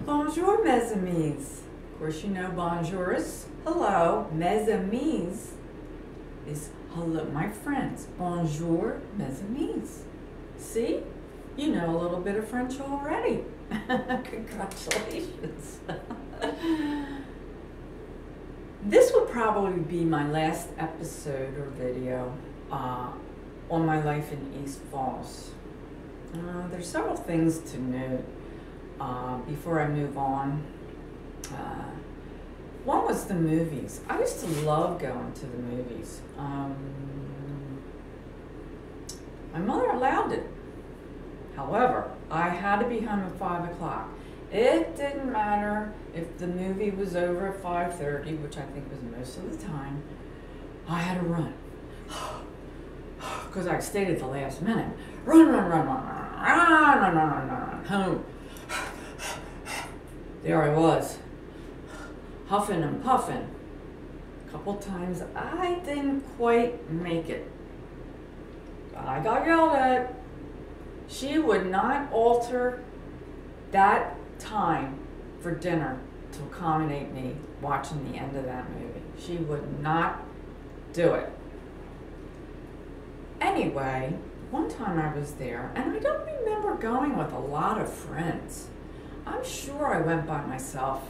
Bonjour, mes amis. Of course, you know bonjour is hello. Mes amis is hello, my friends. Bonjour, mes amis. See? You know a little bit of French already. Congratulations. This will probably be my last episode or video on my life in East Falls. There's several things to note before I move on. One was the movies. I used to love going to the movies. My mother allowed it. However, I had to be home at 5 o'clock. It didn't matter if the movie was over at 5:30, which I think was most of the time. I had to run. Because I stayed at the last minute. Run, home. There I was, huffing and puffing. A couple times I didn't quite make it. I got yelled at. She would not alter that time for dinner to accommodate me watching the end of that movie. She would not do it. Anyway, one time I was there, and I don't remember going with a lot of friends. I'm sure I went by myself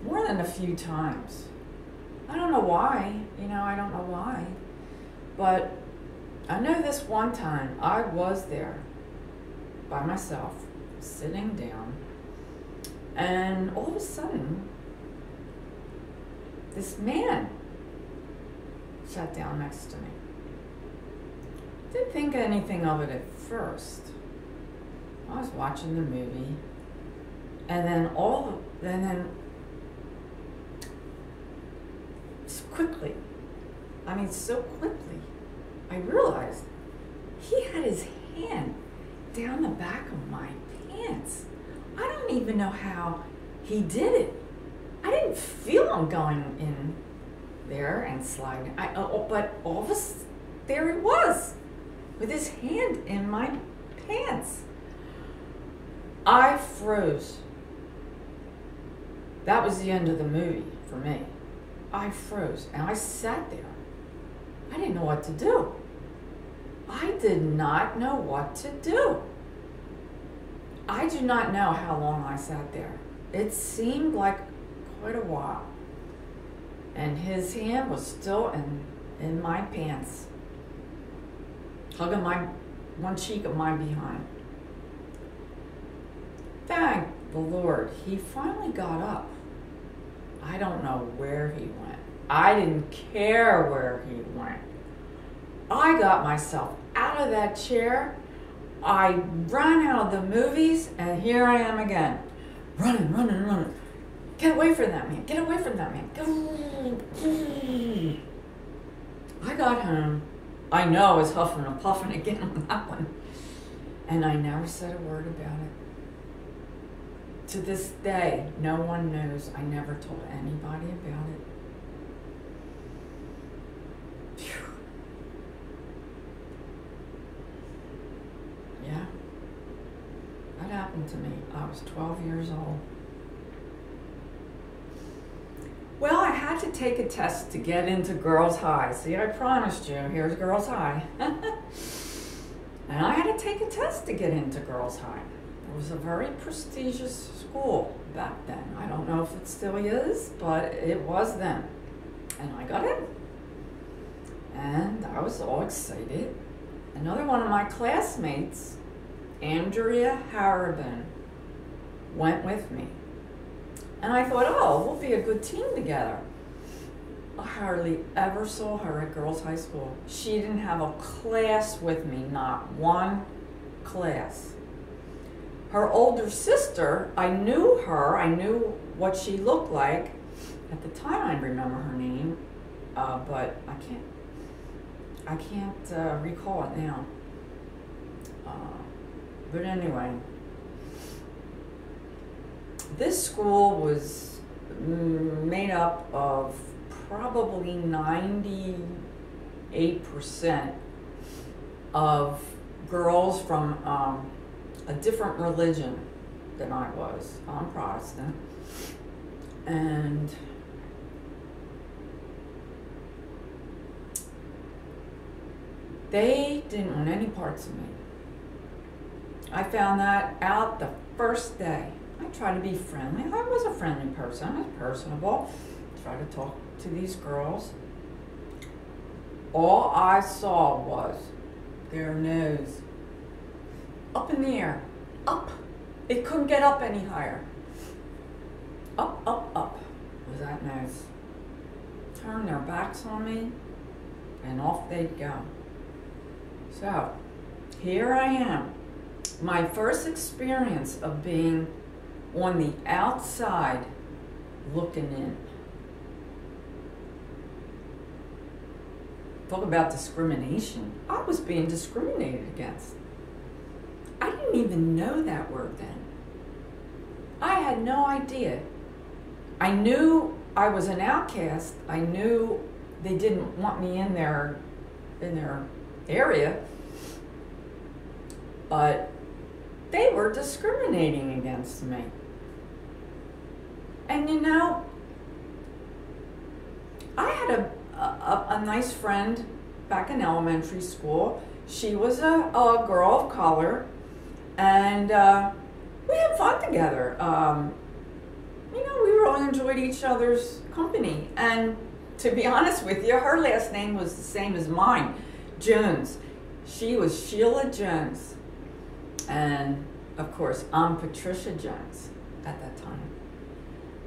more than a few times. I don't know why, I don't know why. But I know this one time I was there by myself, sitting down, and all of a sudden, this man sat down next to me. Didn't think anything of it at first. I was watching the movie, and then so quickly, I realized he had his hand down the back of my pants. I don't even know how he did it. I didn't feel him going in there and sliding. But all of a sudden, there he was, with his hand in my pants. I froze. That was the end of the movie for me. I froze, and I sat there. I didn't know what to do. I did not know what to do. I do not know how long I sat there. It seemed like quite a while. And his hand was still in my pants, hugging one cheek of my behind. Thank the Lord, he finally got up. I don't know where he went. I didn't care where he went. I got myself out of that chair. I ran out of the movies, and here I am again. Running. Get away from that man. Get away from that man. I got home. I know I was huffing and puffing again on that one. And I never said a word about it. To this day, no one knows. I never told anybody about it. Phew. Yeah. That happened to me. I was 12 years old. Well, I had to take a test to get into Girls High. See, I promised you, here's Girls High. And I had to take a test to get into Girls High. It was a very prestigious school back then. I don't know if it still is, but it was then. And I got in. And I was all excited. Another one of my classmates, Andrea Harriban, went with me. And I thought, oh, we'll be a good team together. I hardly ever saw her at Girls High School. She didn't have a class with me, not one class. Her older sister, I knew her, I knew what she looked like. At the time, I remember her name, but I can't recall it now. But anyway, this school was made up of probably 98% of girls from a different religion. than I was. I'm Protestant. And they didn't want any parts of me. I found that out the first day. I tried to be friendly. I was a friendly person. I was personable. Tried to talk to these girls. All I saw was their nose up in the air. Up. It couldn't get up any higher. Up, up, up was that nose. Turn their backs on me, and off they'd go. So, here I am. My first experience of being on the outside looking in. Talk about discrimination. I was being discriminated against. I didn't even know that word then. I had no idea. I knew I was an outcast. I knew they didn't want me in their area, but they were discriminating against me. And you know, I had a nice friend back in elementary school. She was a girl of color, and we had fun together. You know, we really enjoyed each other's company. And to be honest with you, her last name was the same as mine, Jones. She was Sheila Jones. And of course, I'm Patricia Jones at that time.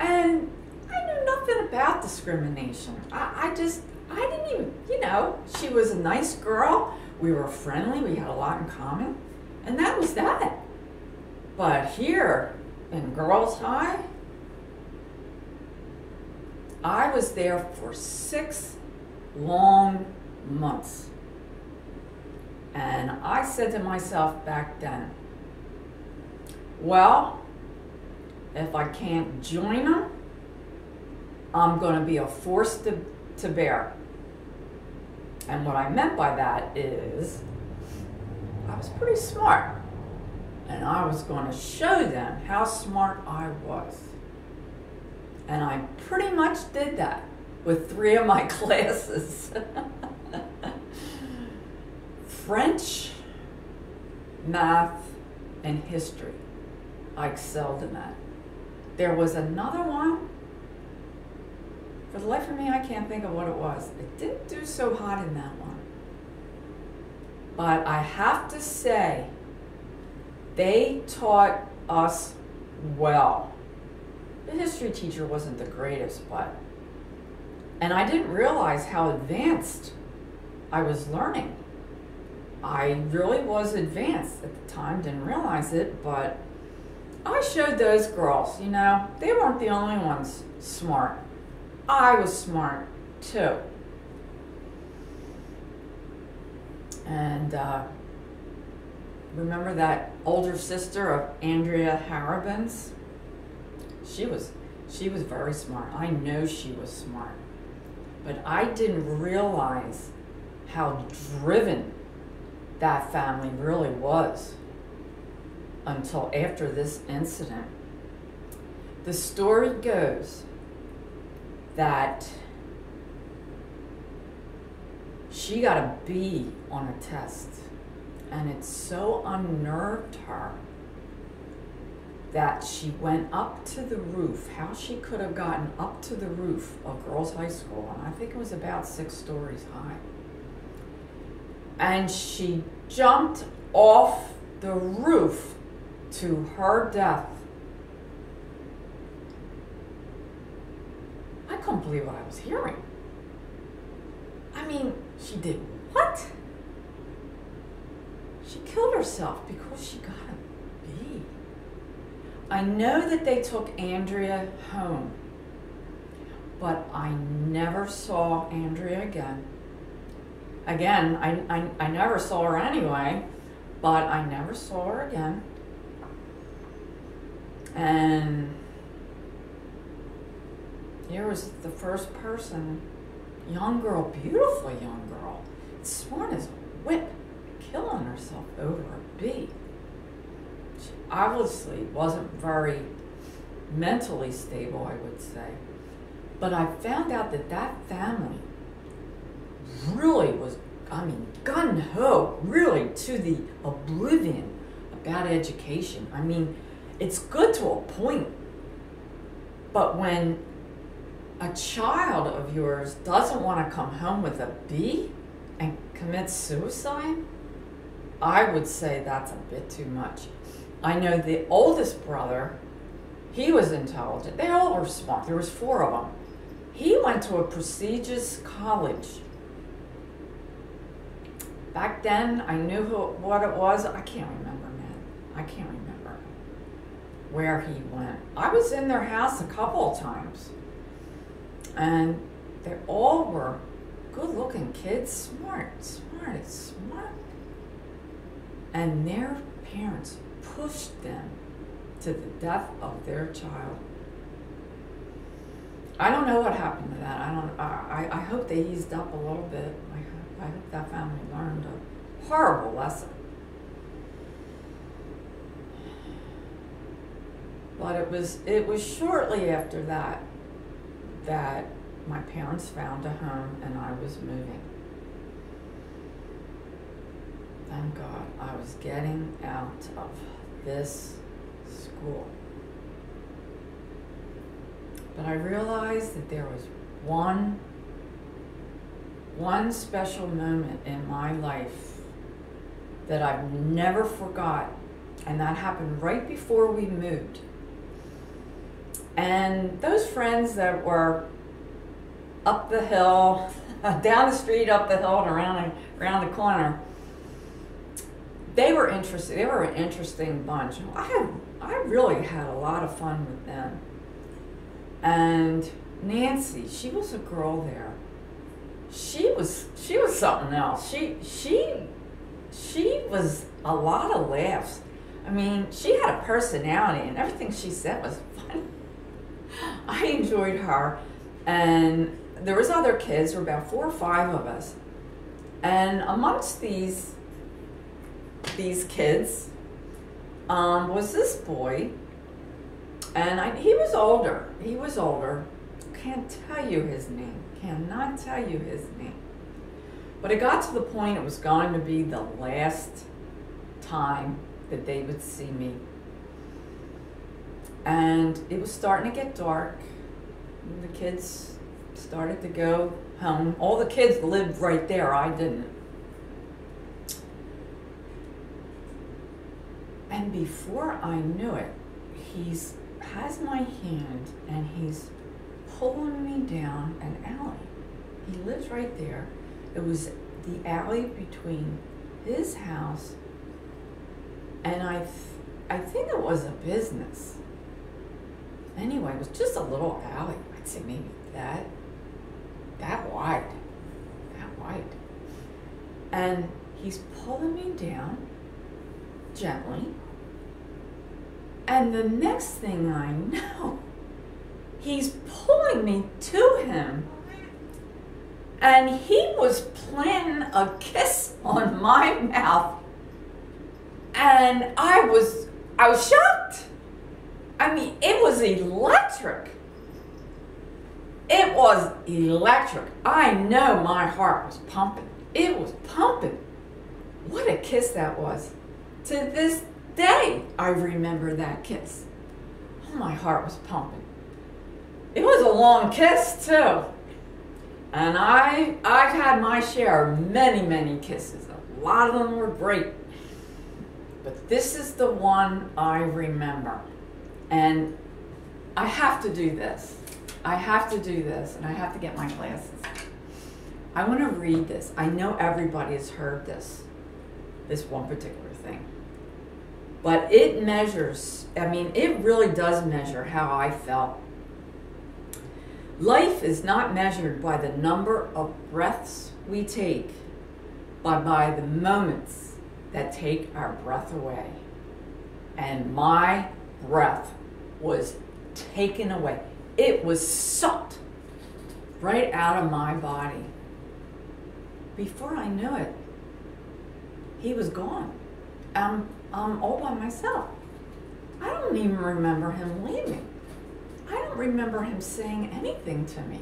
And I knew nothing about discrimination. I didn't even, you know, she was a nice girl. We were friendly. We had a lot in common. And that was that. But here in Girls High, I was there for 6 long months. And I said to myself back then, well, if I can't join them, I'm going to be a force to bear. And what I meant by that is I was pretty smart. And I was going to show them how smart I was. And I pretty much did that with 3 of my classes. French, math, and history. I excelled in that. There was another one. For the life of me, I can't think of what it was. It didn't do so hot in that one. But I have to say, they taught us well. The history teacher wasn't the greatest, and I didn't realize how advanced I was learning. I really was advanced at the time, didn't realize it, but I showed those girls, you know, they weren't the only ones smart. I was smart too. And remember that older sister of Andrea Harabin's? She was very smart. I know she was smart. But I didn't realize how driven that family really was until after this incident. The story goes that she got a B on a test, and it so unnerved her that she went up to the roof. How she could have gotten up to the roof of Girls High School, and I think it was about 6 stories high. And she jumped off the roof to her death. I couldn't believe what I was hearing. I mean, she did what? She killed herself because she got a B. I know that they took Andrea home, but I never saw Andrea again. Again, I never saw her anyway, but I never saw her again. And here was the first person, young girl, beautiful young girl, smart as a whip, killing herself over a B. obviously wasn't very mentally stable, I would say. But I found out that that family really was, I mean, gung-ho, really to the oblivion about education. I mean, it's good to a point, but when a child of yours doesn't want to come home with a B and commits suicide, I would say that's a bit too much. I know the oldest brother, he was intelligent. They all were smart. There was 4 of them. He went to a prestigious college. Back then, I knew what it was. I can't remember, man. I can't remember where he went. I was in their house a couple of times. And they all were good-looking kids, smart. And their parents pushed them to the death of their child. I don't know what happened to that. I hope they eased up a little bit. I hope that family learned a horrible lesson. But it was shortly after that my parents found a home and I was moving. Thank God I was getting out of this school. But I realized that there was one special moment in my life that I've never forgot, and that happened right before we moved. And those friends that were up the hill, down the street, up the hill, and around the corner, they were interested. They were an interesting bunch. I really had a lot of fun with them. And Nancy, she was a girl there. She was something else. She was a lot of laughs. I mean, she had a personality, and everything she said was funny. I enjoyed her, and there was other kids. There were about 4 or 5 of us, and amongst these kids was this boy, and he was older. He was older. Can't tell you his name. Cannot tell you his name. But it got to the point it was going to be the last time that they would see me. And it was starting to get dark. And the kids started to go home. All the kids lived right there. I didn't. And before I knew it, he has my hand and he's pulling me down an alley. He lives right there. It was the alley between his house and I think it was a business. Anyway, it was just a little alley. I'd say maybe that wide. That wide. And he's pulling me down gently. And the next thing I know, he's pulling me to him. And he was planting a kiss on my mouth. And I was shocked. I mean, it was electric. It was electric. I know my heart was pumping. It was pumping. What a kiss that was. To this day, I remember that kiss. Oh, my heart was pumping. It was a long kiss, too. And I've had my share of many, many kisses. A lot of them were great. But this is the one I remember. And I have to do this. I have to do this, and I have to get my glasses. I want to read this. I know everybody has heard this one particular thing. But it measures, I mean, it really does measure how I felt. Life is not measured by the number of breaths we take, but by the moments that take our breath away. And my breath was taken away. It was sucked right out of my body. Before I knew it, he was gone. I'm all by myself. don't even remember him leaving. I don't remember him saying anything to me.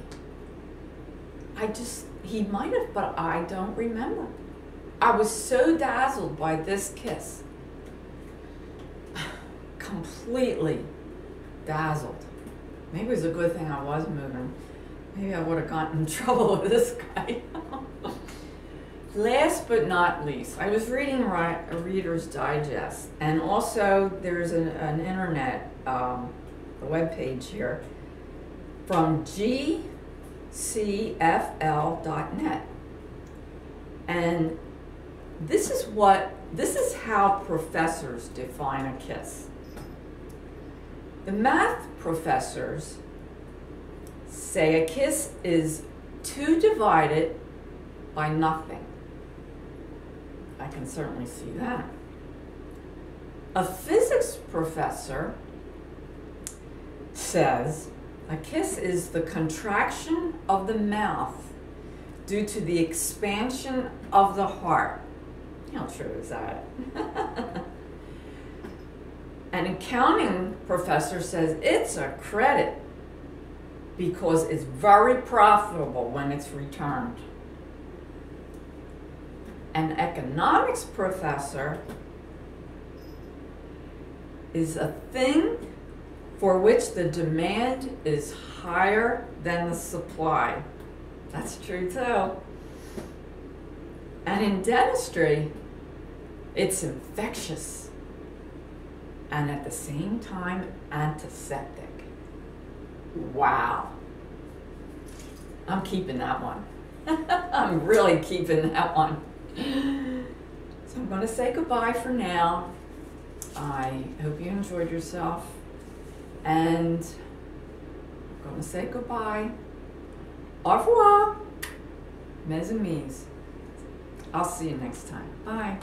He might have, but I don't remember. I was so dazzled by this kiss. Completely dazzled. Maybe it was a good thing I was moving. Maybe I would have gotten in trouble with this guy. Last but not least, I was reading a Reader's Digest, and also there's an internet, a web page here from gcfl.net, and this is how professors define a kiss. The math professors say a kiss is 2 divided by nothing. I can certainly see that. A physics professor says a kiss is the contraction of the mouth due to the expansion of the heart. How true is that? An accounting professor says it's a credit because it's very profitable when it's returned. An economics professor is a thing for which the demand is higher than the supply. That's true too. And in dentistry, it's infectious and at the same time antiseptic. Wow. I'm keeping that one. I'm really keeping that one. So I'm going to say goodbye for now. I hope you enjoyed yourself. And I'm going to say goodbye. Au revoir, mes amis. I'll see you next time. Bye.